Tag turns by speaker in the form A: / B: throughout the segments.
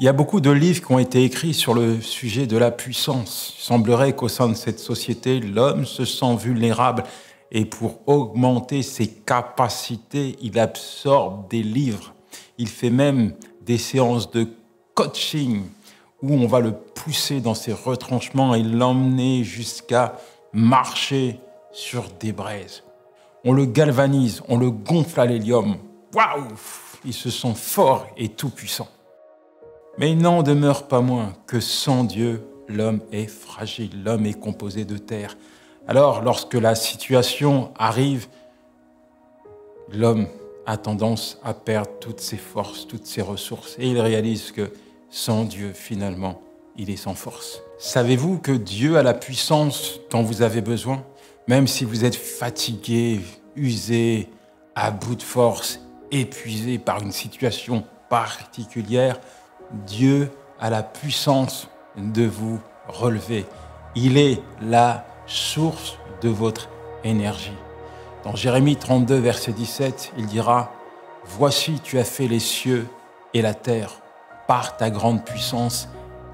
A: Il y a beaucoup de livres qui ont été écrits sur le sujet de la puissance. Il semblerait qu'au sein de cette société, l'homme se sent vulnérable et pour augmenter ses capacités, il absorbe des livres. Il fait même des séances de coaching où on va le pousser dans ses retranchements et l'emmener jusqu'à marcher sur des braises. On le galvanise, on le gonfle à l'hélium. Waouh! Il se sent fort et tout-puissant. Mais il n'en demeure pas moins que sans Dieu, l'homme est fragile, l'homme est composé de terre. Alors, lorsque la situation arrive, l'homme a tendance à perdre toutes ses forces, toutes ses ressources. Et il réalise que sans Dieu, finalement, il est sans force. Savez-vous que Dieu a la puissance dont vous avez besoin? Même si vous êtes fatigué, usé, à bout de force, épuisé par une situation particulière, Dieu a la puissance de vous relever. Il est la source de votre énergie. Dans Jérémie 32, verset 17, il dira « Voici, tu as fait les cieux et la terre par ta grande puissance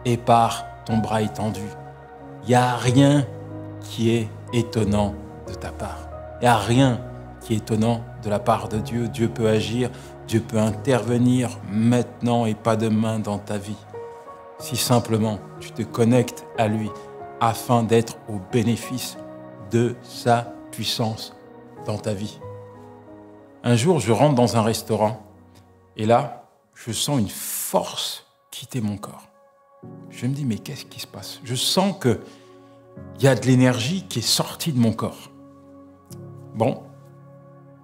A: et par ton bras étendu. » Il n'y a rien qui est étonnant de ta part. Il n'y a rien qui est étonnant de la part de Dieu. Dieu peut agir, Dieu peut intervenir maintenant et pas demain dans ta vie. Si simplement tu te connectes à lui afin d'être au bénéfice de sa puissance dans ta vie. Un jour, je rentre dans un restaurant et là, je sens une force quitter mon corps. Je me dis, mais qu'est-ce qui se passe? Je sens qu'il y a de l'énergie qui est sortie de mon corps. Bon,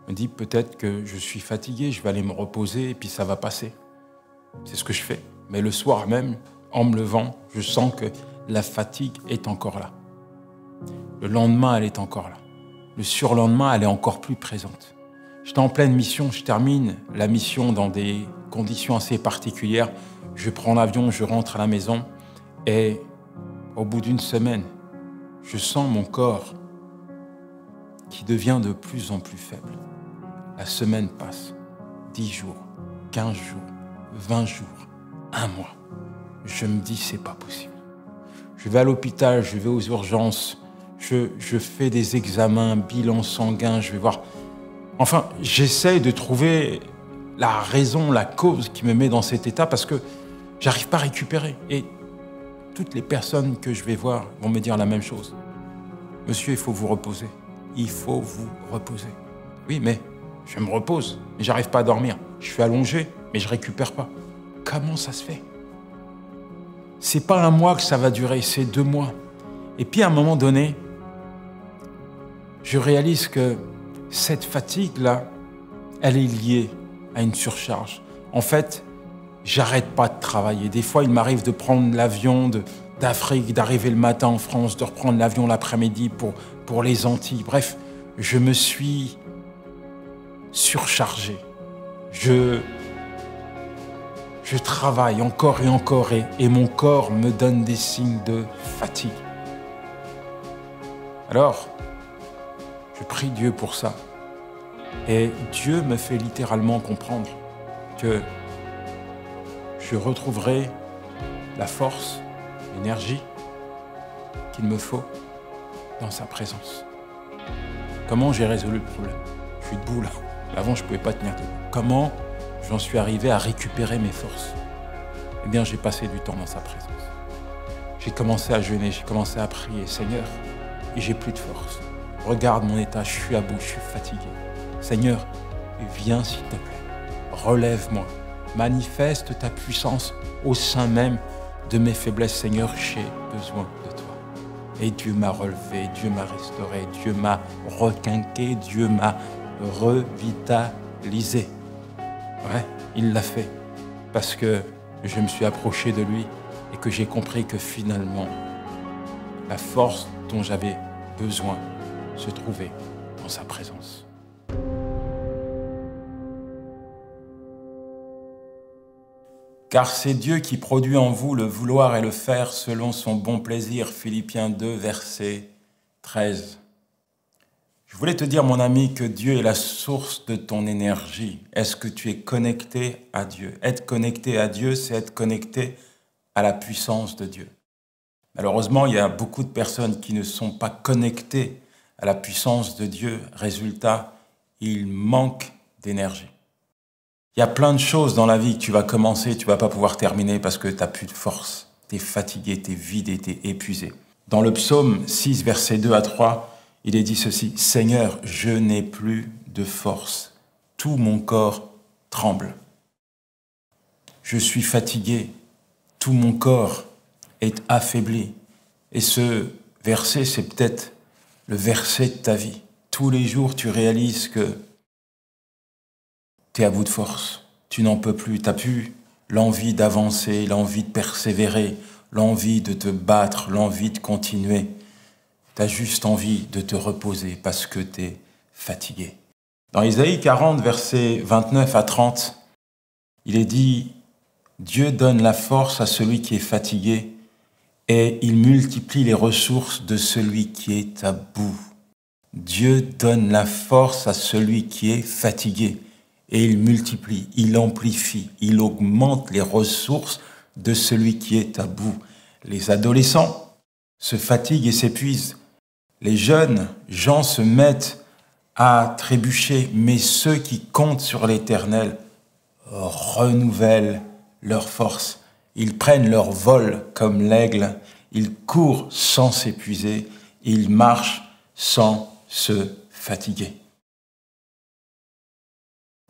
A: je me dis peut-être que je suis fatigué, je vais aller me reposer et puis ça va passer. C'est ce que je fais. Mais le soir même, en me levant, je sens que la fatigue est encore là. Le lendemain, elle est encore là. Le surlendemain, elle est encore plus présente. J'étais en pleine mission, je termine la mission dans des conditions assez particulières. Je prends l'avion, je rentre à la maison et au bout d'une semaine, je sens mon corps qui devient de plus en plus faible. La semaine passe, 10 jours, 15 jours, 20 jours, 1 mois. Je me dis, c'est pas possible. Je vais à l'hôpital, je vais aux urgences, je fais des examens, bilan sanguin, je vais voir. Enfin, j'essaye de trouver la raison, la cause qui me met dans cet état parce que j'arrive pas à récupérer. Et toutes les personnes que je vais voir vont me dire la même chose. Monsieur, il faut vous reposer. Il faut vous reposer. Oui, mais je me repose, mais j'arrive pas à dormir. Je suis allongé, mais je récupère pas. Comment ça se fait? C'est pas 1 mois que ça va durer, c'est 2 mois. Et puis à un moment donné, je réalise que cette fatigue-là, elle est liée à une surcharge. En fait, j'arrête pas de travailler. Des fois, il m'arrive de prendre l'avion d'Afrique, d'arriver le matin en France, de reprendre l'avion l'après-midi pour les Antilles. Bref, je me suis surchargé. Je travaille encore et encore et mon corps me donne des signes de fatigue. Alors, je prie Dieu pour ça. Et Dieu me fait littéralement comprendre que je retrouverai la force, l'énergie qu'il me faut dans sa présence. Comment j'ai résolu le problème? Je suis debout là. Avant, je ne pouvais pas tenir debout. Comment j'en suis arrivé à récupérer mes forces? Eh bien, j'ai passé du temps dans sa présence. J'ai commencé à jeûner, j'ai commencé à prier. Seigneur, et j'ai plus de force. Regarde mon état, je suis à bout, je suis fatigué. Seigneur, viens s'il te plaît. Relève-moi. Manifeste ta puissance au sein même de mes faiblesses. Seigneur, j'ai besoin de toi. Et Dieu m'a relevé, Dieu m'a restauré, Dieu m'a requinqué, Dieu m'a revitalisé. Ouais, il l'a fait parce que je me suis approché de lui et que j'ai compris que finalement, la force dont j'avais besoin se trouvait dans sa présence. Car c'est Dieu qui produit en vous le vouloir et le faire selon son bon plaisir. Philippiens 2, verset 13. Je voulais te dire, mon ami, que Dieu est la source de ton énergie. Est-ce que tu es connecté à Dieu? Être connecté à Dieu, c'est être connecté à la puissance de Dieu. Malheureusement, il y a beaucoup de personnes qui ne sont pas connectées à la puissance de Dieu. Résultat, ils manquent d'énergie. Il y a plein de choses dans la vie que tu vas commencer, tu ne vas pas pouvoir terminer parce que tu n'as plus de force. Tu es fatigué, tu es vidé, tu es épuisé. Dans le psaume 6, versets 2 à 3, il est dit ceci: « Seigneur, je n'ai plus de force. Tout mon corps tremble. Je suis fatigué. Tout mon corps est affaibli. » Et ce verset, c'est peut-être le verset de ta vie. Tous les jours, tu réalises que tu es à bout de force. Tu n'en peux plus. Tu n'as plus l'envie d'avancer, l'envie de persévérer, l'envie de te battre, l'envie de continuer. Tu as juste envie de te reposer parce que tu es fatigué. Dans Isaïe 40, versets 29 à 30, il est dit: « Dieu donne la force à celui qui est fatigué et il multiplie les ressources de celui qui est à bout. » Dieu donne la force à celui qui est fatigué et il multiplie, il amplifie, il augmente les ressources de celui qui est à bout. Les adolescents se fatiguent et s'épuisent. Les jeunes gens se mettent à trébucher, mais ceux qui comptent sur l'Éternel renouvellent leur force. Ils prennent leur vol comme l'aigle, ils courent sans s'épuiser, ils marchent sans se fatiguer.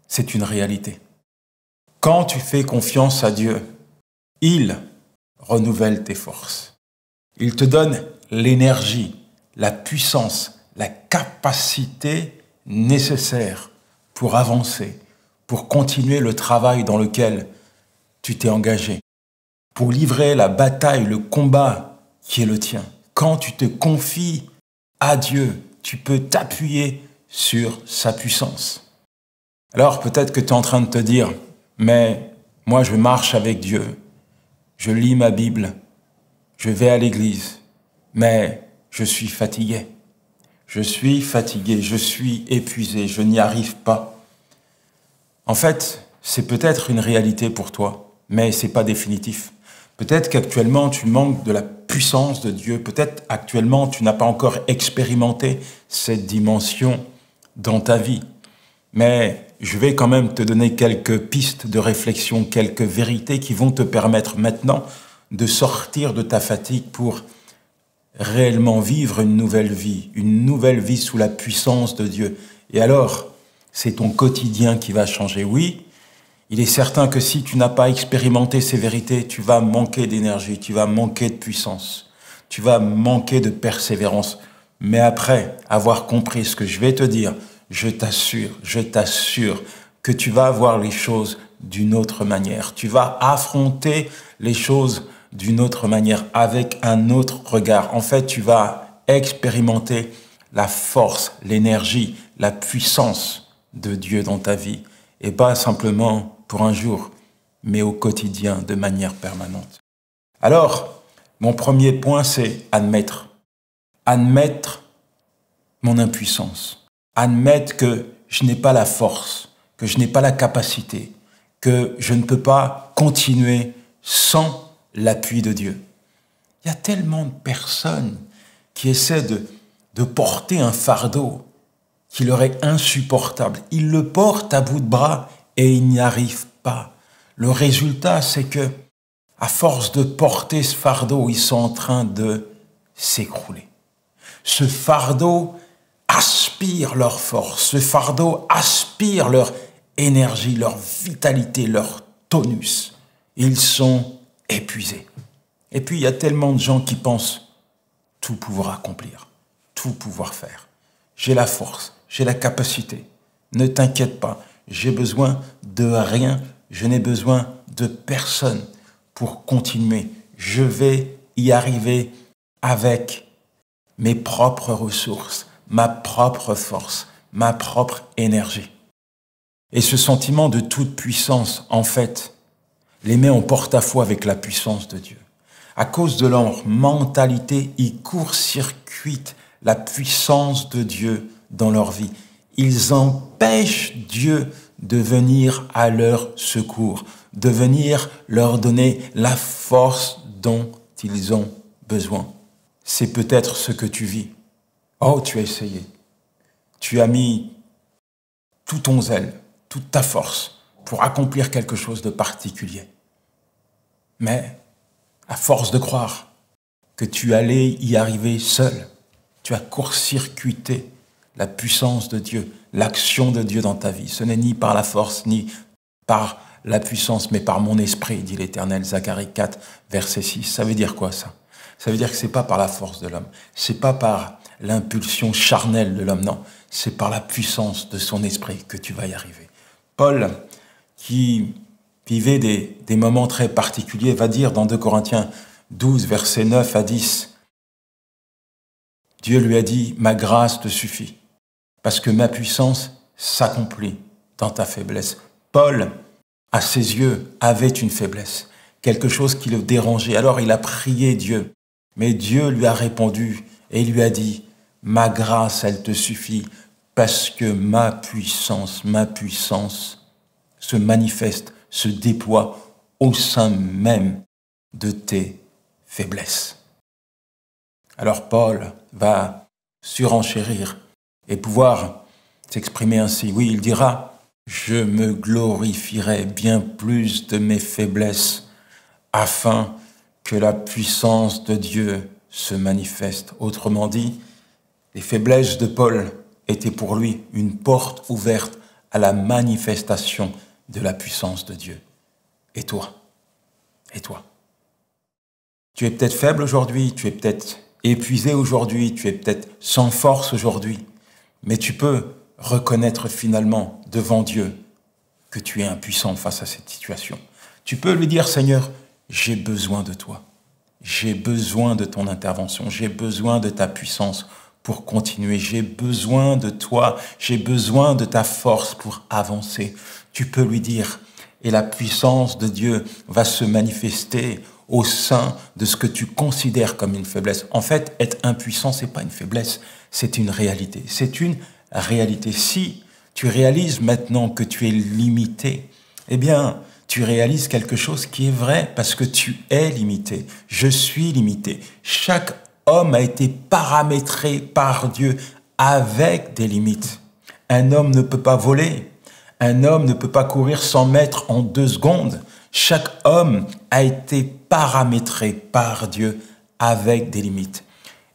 A: C'est une réalité. Quand tu fais confiance à Dieu, il renouvelle tes forces. Il te donne l'énergie, la puissance, la capacité nécessaire pour avancer, pour continuer le travail dans lequel tu t'es engagé, pour livrer la bataille, le combat qui est le tien. Quand tu te confies à Dieu, tu peux t'appuyer sur sa puissance. Alors peut-être que tu es en train de te dire: mais moi je marche avec Dieu, je lis ma Bible, je vais à l'église, mais je suis fatigué. Je suis fatigué, je suis épuisé, je n'y arrive pas. En fait, c'est peut-être une réalité pour toi, mais ce n'est pas définitif. Peut-être qu'actuellement tu manques de la puissance de Dieu, peut-être actuellement tu n'as pas encore expérimenté cette dimension dans ta vie. Mais je vais quand même te donner quelques pistes de réflexion, quelques vérités qui vont te permettre maintenant de sortir de ta fatigue pour réellement vivre une nouvelle vie sous la puissance de Dieu. Et alors, c'est ton quotidien qui va changer. Oui, il est certain que si tu n'as pas expérimenté ces vérités, tu vas manquer d'énergie, tu vas manquer de puissance, tu vas manquer de persévérance. Mais après avoir compris ce que je vais te dire, je t'assure que tu vas voir les choses d'une autre manière. Tu vas affronter les choses d'une autre manière, avec un autre regard. En fait, tu vas expérimenter la force, l'énergie, la puissance de Dieu dans ta vie. Et pas simplement pour un jour, mais au quotidien, de manière permanente. Alors, mon premier point, c'est admettre. Admettre mon impuissance. Admettre que je n'ai pas la force, que je n'ai pas la capacité, que je ne peux pas continuer sans l'appui de Dieu. Il y a tellement de personnes qui essaient de porter un fardeau qui leur est insupportable. Ils le portent à bout de bras et ils n'y arrivent pas. Le résultat, c'est que, à force de porter ce fardeau, ils sont en train de s'écrouler. Ce fardeau aspire leur force, ce fardeau aspire leur énergie, leur vitalité, leur tonus. Ils sont épuisés. Et puis, il y a tellement de gens qui pensent tout pouvoir accomplir, tout pouvoir faire. J'ai la force, j'ai la capacité. Ne t'inquiète pas, j'ai besoin de rien, je n'ai besoin de personne pour continuer. Je vais y arriver avec mes propres ressources, ma propre force, ma propre énergie. Et ce sentiment de toute puissance, en fait, les met en porte-à-faux avec la puissance de Dieu. À cause de leur mentalité, ils court-circuitent la puissance de Dieu dans leur vie. Ils empêchent Dieu de venir à leur secours, de venir leur donner la force dont ils ont besoin. C'est peut-être ce que tu vis. Oh, tu as essayé. Tu as mis tout ton zèle, toute ta force pour accomplir quelque chose de particulier. Mais, à force de croire que tu allais y arriver seul, tu as court-circuité la puissance de Dieu, l'action de Dieu dans ta vie. Ce n'est ni par la force, ni par la puissance, mais par mon esprit, dit l'Éternel. Zacharie 4, verset 6. Ça veut dire quoi, ça? Ça veut dire que c'est pas par la force de l'homme, c'est pas par l'impulsion charnelle de l'homme, non. C'est par la puissance de son esprit que tu vas y arriver. Paul, qui vivait des moments très particuliers, va dire dans 2 Corinthiens 12, versets 9 à 10, Dieu lui a dit, ma grâce te suffit, parce que ma puissance s'accomplit dans ta faiblesse. Paul, à ses yeux, avait une faiblesse, quelque chose qui le dérangeait. Alors il a prié Dieu, mais Dieu lui a répondu et lui a dit, ma grâce, elle te suffit, parce que ma puissance se manifeste, se déploie au sein même de tes faiblesses. Alors Paul va surenchérir et pouvoir s'exprimer ainsi. Oui, il dira, je me glorifierai bien plus de mes faiblesses afin que la puissance de Dieu se manifeste. Autrement dit, les faiblesses de Paul étaient pour lui une porte ouverte à la manifestation de la puissance de Dieu. Et toi? Et toi? Tu es peut-être faible aujourd'hui, tu es peut-être épuisé aujourd'hui, tu es peut-être sans force aujourd'hui, mais tu peux reconnaître finalement devant Dieu que tu es impuissant face à cette situation. Tu peux lui dire, Seigneur, j'ai besoin de toi, j'ai besoin de ton intervention, j'ai besoin de ta puissance pour continuer, j'ai besoin de toi, j'ai besoin de ta force pour avancer. Tu peux lui dire, et la puissance de Dieu va se manifester au sein de ce que tu considères comme une faiblesse. En fait, être impuissant, c'est pas une faiblesse, c'est une réalité. C'est une réalité. Si tu réalises maintenant que tu es limité, eh bien, tu réalises quelque chose qui est vrai parce que tu es limité. Je suis limité. Chaque homme a été paramétré par Dieu avec des limites. Un homme ne peut pas voler. Un homme ne peut pas courir 100 mètres en 2 secondes. Chaque homme a été paramétré par Dieu avec des limites.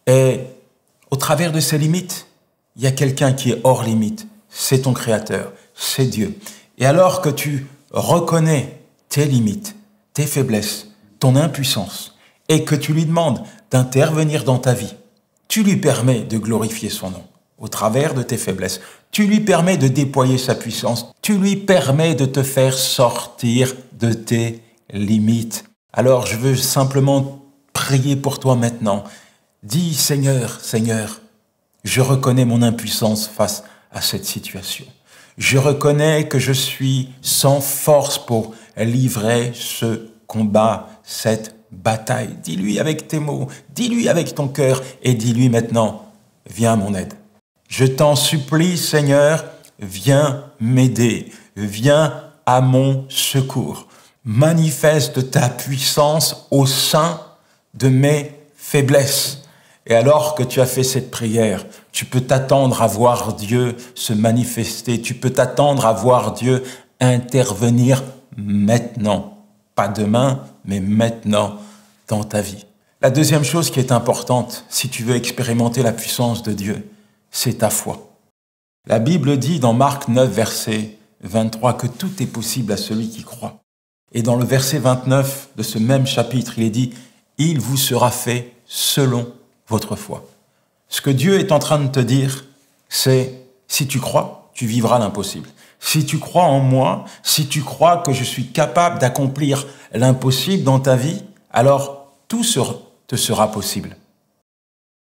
A: Et au travers de ces limites, il y a quelqu'un qui est hors limite. C'est ton Créateur, c'est Dieu. Et alors que tu reconnais tes limites, tes faiblesses, ton impuissance, et que tu lui demandes d'intervenir dans ta vie, tu lui permets de glorifier son nom au travers de tes faiblesses. Tu lui permets de déployer sa puissance. Tu lui permets de te faire sortir de tes limites. Alors, je veux simplement prier pour toi maintenant. Dis, Seigneur, Seigneur, je reconnais mon impuissance face à cette situation. Je reconnais que je suis sans force pour livrer ce combat, cette bataille. Dis-lui avec tes mots, dis-lui avec ton cœur et dis-lui maintenant, viens à mon aide. Je t'en supplie, Seigneur, viens m'aider, viens à mon secours. Manifeste ta puissance au sein de mes faiblesses. Et alors que tu as fait cette prière, tu peux t'attendre à voir Dieu se manifester, tu peux t'attendre à voir Dieu intervenir maintenant. Pas demain, mais maintenant dans ta vie. La deuxième chose qui est importante, si tu veux expérimenter la puissance de Dieu, c'est ta foi. La Bible dit dans Marc 9, verset 23, que tout est possible à celui qui croit. Et dans le verset 29 de ce même chapitre, il est dit, « Il vous sera fait selon votre foi ». Ce que Dieu est en train de te dire, c'est, si tu crois, tu vivras l'impossible. Si tu crois en moi, si tu crois que je suis capable d'accomplir l'impossible dans ta vie, alors tout te sera possible.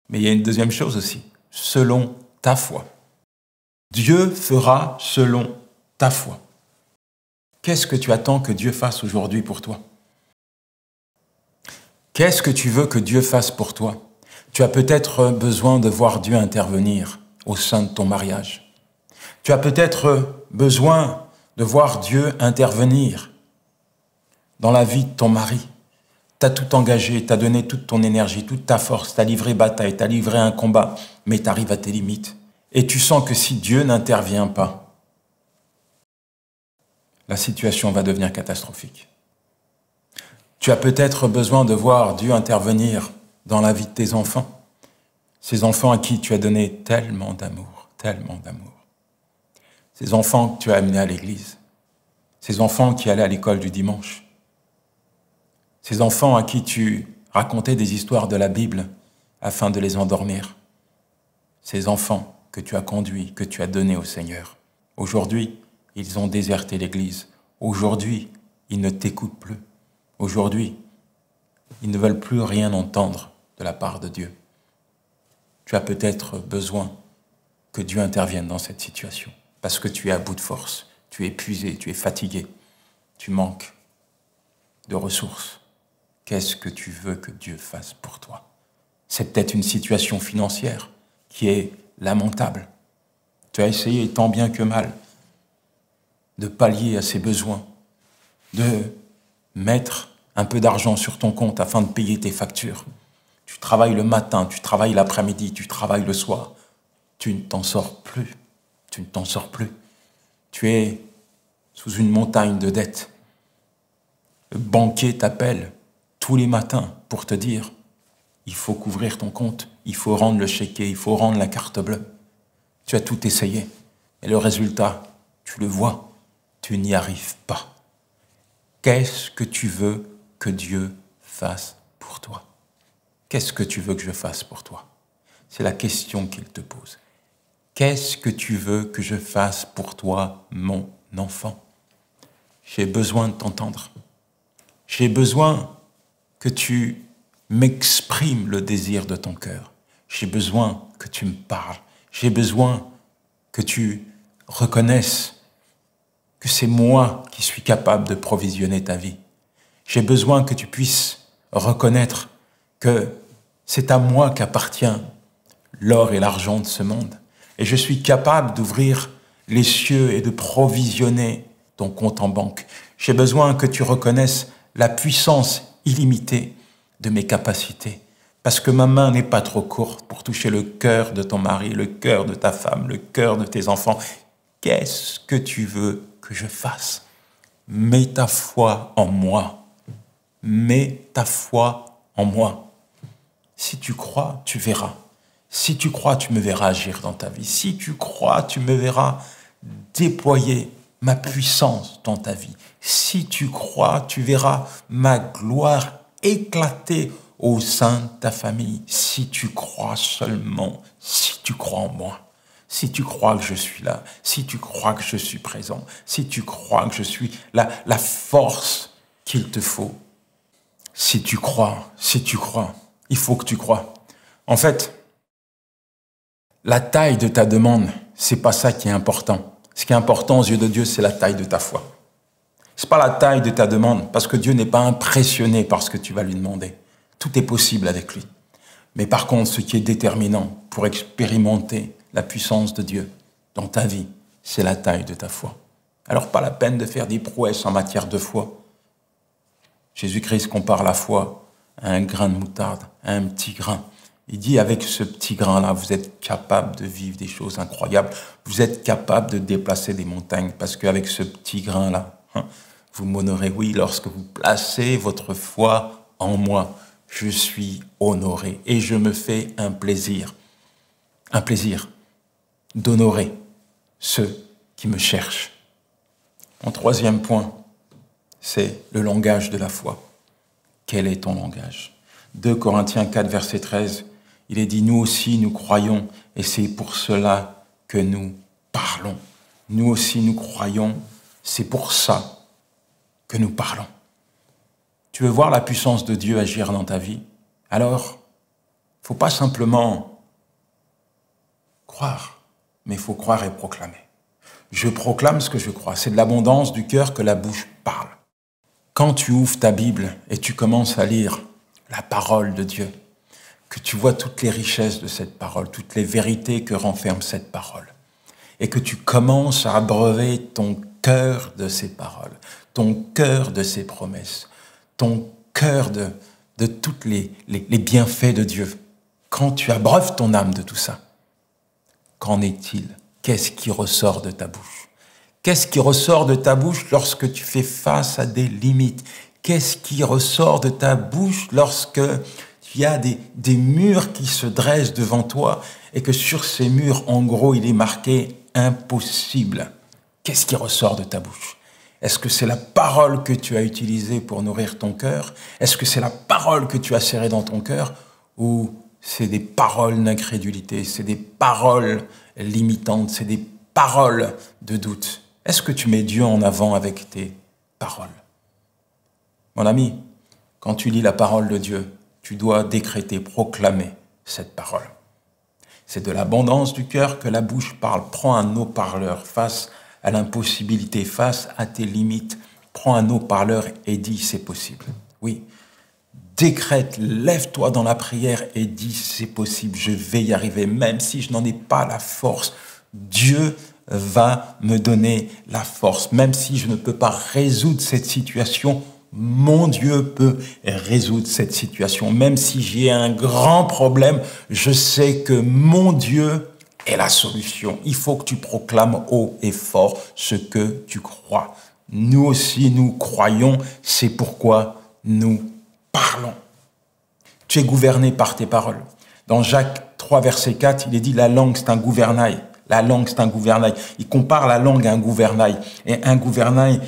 A: Mais il y a une deuxième chose aussi, selon ta foi. Dieu fera selon ta foi. Qu'est-ce que tu attends que Dieu fasse aujourd'hui pour toi? Qu'est-ce que tu veux que Dieu fasse pour toi? Tu as peut-être besoin de voir Dieu intervenir au sein de ton mariage. Tu as peut-être besoin de voir Dieu intervenir dans la vie de ton mari. Tu as tout engagé, tu as donné toute ton énergie, toute ta force, tu as livré bataille, tu as livré un combat, mais tu arrives à tes limites. Et tu sens que si Dieu n'intervient pas, la situation va devenir catastrophique. Tu as peut-être besoin de voir Dieu intervenir dans la vie de tes enfants. Ces enfants à qui tu as donné tellement d'amour, tellement d'amour. Ces enfants que tu as amenés à l'église. Ces enfants qui allaient à l'école du dimanche. Ces enfants à qui tu racontais des histoires de la Bible afin de les endormir. Ces enfants que tu as conduits, que tu as donnés au Seigneur. Aujourd'hui, ils ont déserté l'église. Aujourd'hui, ils ne t'écoutent plus. Aujourd'hui, ils ne veulent plus rien entendre de la part de Dieu. Tu as peut-être besoin que Dieu intervienne dans cette situation parce que tu es à bout de force, tu es épuisé, tu es fatigué, tu manques de ressources. Qu'est-ce que tu veux que Dieu fasse pour toi? C'est peut-être une situation financière qui est lamentable. Tu as essayé tant bien que mal de pallier à ces besoins, de mettre un peu d'argent sur ton compte afin de payer tes factures. Tu travailles le matin, tu travailles l'après-midi, tu travailles le soir. Tu ne t'en sors plus. Tu ne t'en sors plus. Tu es sous une montagne de dettes. Le banquier t'appelle tous les matins pour te dire « Il faut couvrir ton compte, il faut rendre le chéquier, il faut rendre la carte bleue. » Tu as tout essayé. Et le résultat, tu le vois, tu n'y arrives pas. Qu'est-ce que tu veux que Dieu fasse pour toi? Qu'est-ce que tu veux que je fasse pour toi? C'est la question qu'il te pose. Qu'est-ce que tu veux que je fasse pour toi, mon enfant? J'ai besoin de t'entendre. J'ai besoin que tu m'exprimes le désir de ton cœur. J'ai besoin que tu me parles. J'ai besoin que tu reconnaisses que c'est moi qui suis capable de provisionner ta vie. J'ai besoin que tu puisses reconnaître que c'est à moi qu'appartient l'or et l'argent de ce monde. Et je suis capable d'ouvrir les cieux et de provisionner ton compte en banque. J'ai besoin que tu reconnaisses la puissance illimitée de mes capacités. Parce que ma main n'est pas trop courte pour toucher le cœur de ton mari, le cœur de ta femme, le cœur de tes enfants. Qu'est-ce que tu veux que je fasse? Mets ta foi en moi. Mets ta foi en moi. Si tu crois, tu verras. Si tu crois, tu me verras agir dans ta vie. Si tu crois, tu me verras déployer ma puissance dans ta vie. Si tu crois, tu verras ma gloire éclater au sein de ta famille. Si tu crois seulement, si tu crois en moi, si tu crois que je suis là, si tu crois que je suis présent, si tu crois que je suis la force qu'il te faut. Si tu crois, il faut que tu crois. En fait, la taille de ta demande, c'est pas ça qui est important. Ce qui est important aux yeux de Dieu, c'est la taille de ta foi. C'est pas la taille de ta demande, parce que Dieu n'est pas impressionné par ce que tu vas lui demander. Tout est possible avec lui. Mais par contre, ce qui est déterminant pour expérimenter la puissance de Dieu dans ta vie, c'est la taille de ta foi. Alors, pas la peine de faire des prouesses en matière de foi. Jésus-Christ compare la foi à un grain de moutarde, à un petit grain. Il dit, avec ce petit grain-là, vous êtes capable de vivre des choses incroyables. Vous êtes capable de déplacer des montagnes, parce qu'avec ce petit grain-là, vous m'honorez. Oui, lorsque vous placez votre foi en moi, je suis honoré et je me fais un plaisir d'honorer ceux qui me cherchent. Mon troisième point, c'est le langage de la foi. Quel est ton langage? 2 Corinthiens 4, verset 13, il est dit, nous aussi nous croyons et c'est pour cela que nous parlons. Nous aussi nous croyons, c'est pour ça que nous parlons. Tu veux voir la puissance de Dieu agir dans ta vie? Alors, il ne faut pas simplement croire, mais il faut croire et proclamer. Je proclame ce que je crois. C'est de l'abondance du cœur que la bouche parle. Quand tu ouvres ta Bible et tu commences à lire la parole de Dieu, que tu vois toutes les richesses de cette parole, toutes les vérités que renferme cette parole, et que tu commences à abreuver ton cœur de ces paroles, ton cœur de ces promesses, ton cœur de tous les bienfaits de Dieu. Quand tu abreuves ton âme de tout ça, qu'en est-il? Qu'est-ce qui ressort de ta bouche? Qu'est-ce qui ressort de ta bouche lorsque tu fais face à des limites? Qu'est-ce qui ressort de ta bouche lorsque il y a des murs qui se dressent devant toi et que sur ces murs, en gros, il est marqué « impossible ». Qu'est-ce qui ressort de ta bouche? Est-ce que c'est la parole que tu as utilisée pour nourrir ton cœur? Est-ce que c'est la parole que tu as serrée dans ton cœur? Ou c'est des paroles d'incrédulité, c'est des paroles limitantes, c'est des paroles de doute? Est-ce que tu mets Dieu en avant avec tes paroles? Mon ami, quand tu lis la parole de Dieu, tu dois décréter, proclamer cette parole. C'est de l'abondance du cœur que la bouche parle. Prends un haut-parleur face à l'impossibilité, face à tes limites. Prends un haut-parleur et dis c'est possible. Oui, décrète, lève-toi dans la prière et dis c'est possible, je vais y arriver, même si je n'en ai pas la force. Dieu va me donner la force, même si je ne peux pas résoudre cette situation. Mon Dieu peut résoudre cette situation. Même si j'ai un grand problème, je sais que mon Dieu est la solution. Il faut que tu proclames haut et fort ce que tu crois. Nous aussi, nous croyons, c'est pourquoi nous parlons. Tu es gouverné par tes paroles. Dans Jacques 3, verset 4, il est dit « La langue, c'est un gouvernail ». La langue, c'est un gouvernail. Il compare la langue à un gouvernail. Et un gouvernail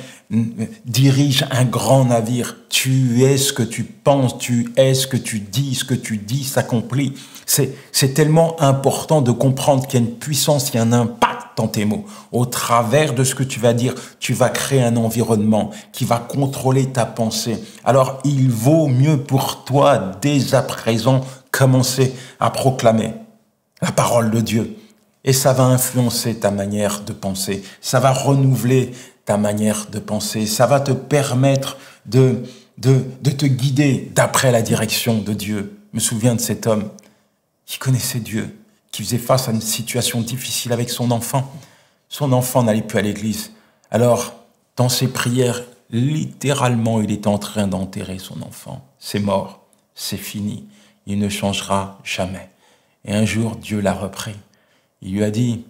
A: dirige un grand navire. Tu es ce que tu penses, tu es ce que tu dis s'accomplit. C'est tellement important de comprendre qu'il y a une puissance, il y a un impact dans tes mots. Au travers de ce que tu vas dire, tu vas créer un environnement qui va contrôler ta pensée. Alors, il vaut mieux pour toi, dès à présent, commencer à proclamer la parole de Dieu. Et ça va influencer ta manière de penser. Ça va renouveler ta manière de penser. Ça va te permettre de te guider d'après la direction de Dieu. Je me souviens de cet homme qui connaissait Dieu, qui faisait face à une situation difficile avec son enfant. Son enfant n'allait plus à l'église. Alors, dans ses prières, littéralement, il est en train d'enterrer son enfant. C'est mort, c'est fini. Il ne changera jamais. Et un jour, Dieu l'a repris. Il lui a dit,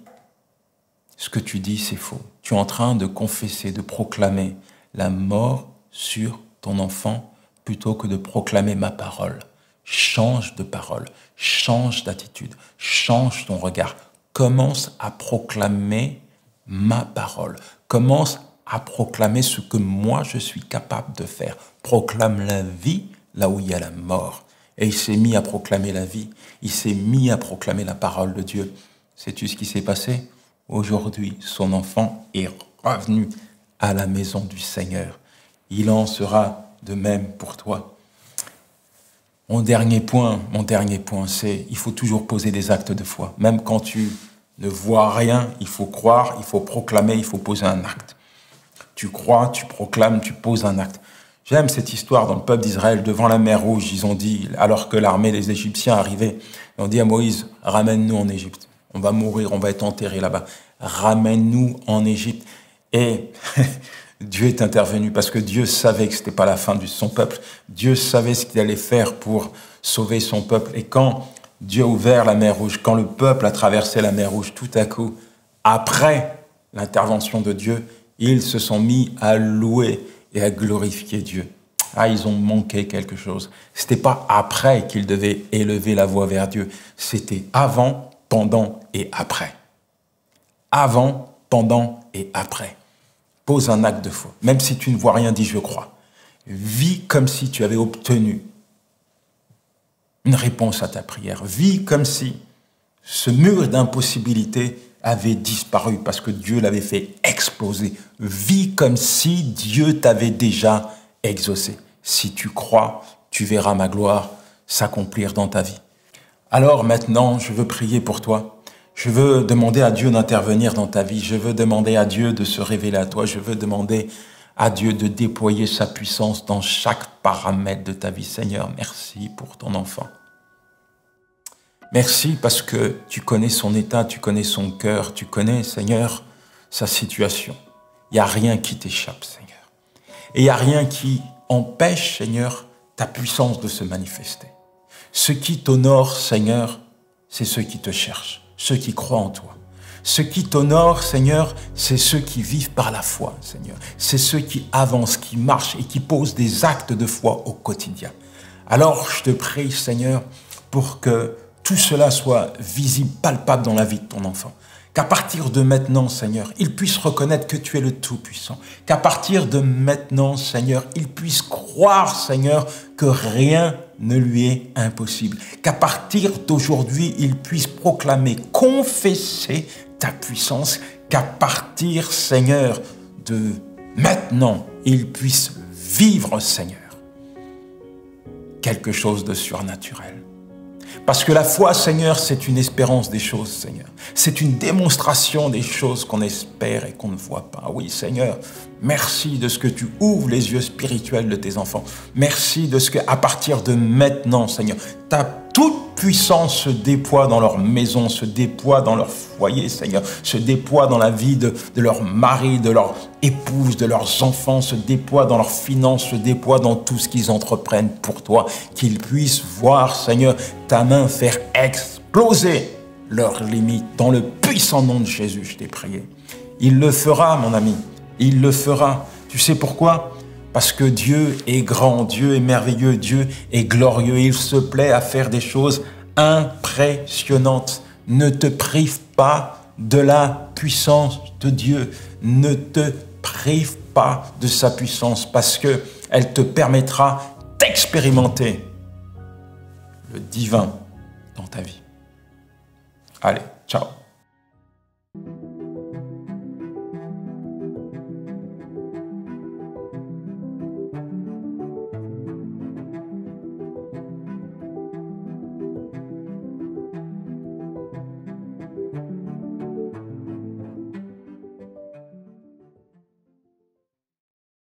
A: ce que tu dis, c'est faux. Tu es en train de confesser, de proclamer la mort sur ton enfant plutôt que de proclamer ma parole. Change de parole, change d'attitude, change ton regard. Commence à proclamer ma parole. Commence à proclamer ce que moi je suis capable de faire. Proclame la vie là où il y a la mort. Et il s'est mis à proclamer la vie. Il s'est mis à proclamer la parole de Dieu. Sais-tu ce qui s'est passé? Aujourd'hui, son enfant est revenu à la maison du Seigneur. Il en sera de même pour toi. Mon dernier point, c'est il faut toujours poser des actes de foi. Même quand tu ne vois rien, il faut croire, il faut proclamer, il faut poser un acte. Tu crois, tu proclames, tu poses un acte. J'aime cette histoire dans le peuple d'Israël, devant la mer Rouge, ils ont dit, alors que l'armée des Égyptiens arrivait, ils ont dit à Moïse, ramène-nous en Égypte. On va mourir, on va être enterrés là-bas. Ramène-nous en Égypte. Et Dieu est intervenu parce que Dieu savait que ce n'était pas la fin de son peuple. Dieu savait ce qu'il allait faire pour sauver son peuple. Et quand Dieu a ouvert la mer Rouge, quand le peuple a traversé la mer Rouge, tout à coup, après l'intervention de Dieu, ils se sont mis à louer et à glorifier Dieu. Ah, ils ont manqué quelque chose. C'était pas après qu'ils devaient élever la voix vers Dieu. C'était avant, pendant et après. Avant, pendant et après. Pose un acte de foi. Même si tu ne vois rien, dis je crois. Vis comme si tu avais obtenu une réponse à ta prière. Vis comme si ce mur d'impossibilité avait disparu parce que Dieu l'avait fait exploser. Vis comme si Dieu t'avait déjà exaucé. Si tu crois, tu verras ma gloire s'accomplir dans ta vie. Alors maintenant, je veux prier pour toi. Je veux demander à Dieu d'intervenir dans ta vie. Je veux demander à Dieu de se révéler à toi. Je veux demander à Dieu de déployer sa puissance dans chaque paramètre de ta vie. Seigneur, merci pour ton enfant. Merci parce que tu connais son état, tu connais son cœur, tu connais, Seigneur, sa situation. Il n'y a rien qui t'échappe, Seigneur. Et il n'y a rien qui empêche, Seigneur, ta puissance de se manifester. Ceux qui t'honorent, Seigneur, c'est ceux qui te cherchent, ceux qui croient en toi. Ceux qui t'honorent, Seigneur, c'est ceux qui vivent par la foi, Seigneur. C'est ceux qui avancent, qui marchent et qui posent des actes de foi au quotidien. Alors, je te prie, Seigneur, pour que tout cela soit visible, palpable dans la vie de ton enfant. Qu'à partir de maintenant, Seigneur, il puisse reconnaître que tu es le Tout-Puissant. Qu'à partir de maintenant, Seigneur, il puisse croire, Seigneur, que rien ne lui est impossible. Qu'à partir d'aujourd'hui, il puisse proclamer, confesser ta puissance. Qu'à partir, Seigneur, de maintenant, il puisse vivre, Seigneur, quelque chose de surnaturel. Parce que la foi, Seigneur, c'est une espérance des choses, Seigneur. C'est une démonstration des choses qu'on espère et qu'on ne voit pas. Oui, Seigneur, merci de ce que tu ouvres les yeux spirituels de tes enfants. Merci de ce qu'à partir de maintenant, Seigneur, ta toute puissance se déploie dans leur maison, se déploie dans leur foyer, Seigneur, se déploie dans la vie de leur mari, de leur épouse, de leurs enfants, se déploie dans leurs finances, se déploie dans tout ce qu'ils entreprennent pour toi, qu'ils puissent voir, Seigneur, ta main faire exploser leurs limites. Dans le puissant nom de Jésus, je t'ai prié. Il le fera, mon ami, il le fera. Tu sais pourquoi ? Parce que Dieu est grand, Dieu est merveilleux, Dieu est glorieux. Il se plaît à faire des choses impressionnantes. Ne te prive pas de la puissance de Dieu. Ne te prive pas de sa puissance parce qu'elle te permettra d'expérimenter le divin dans ta vie. Allez, ciao.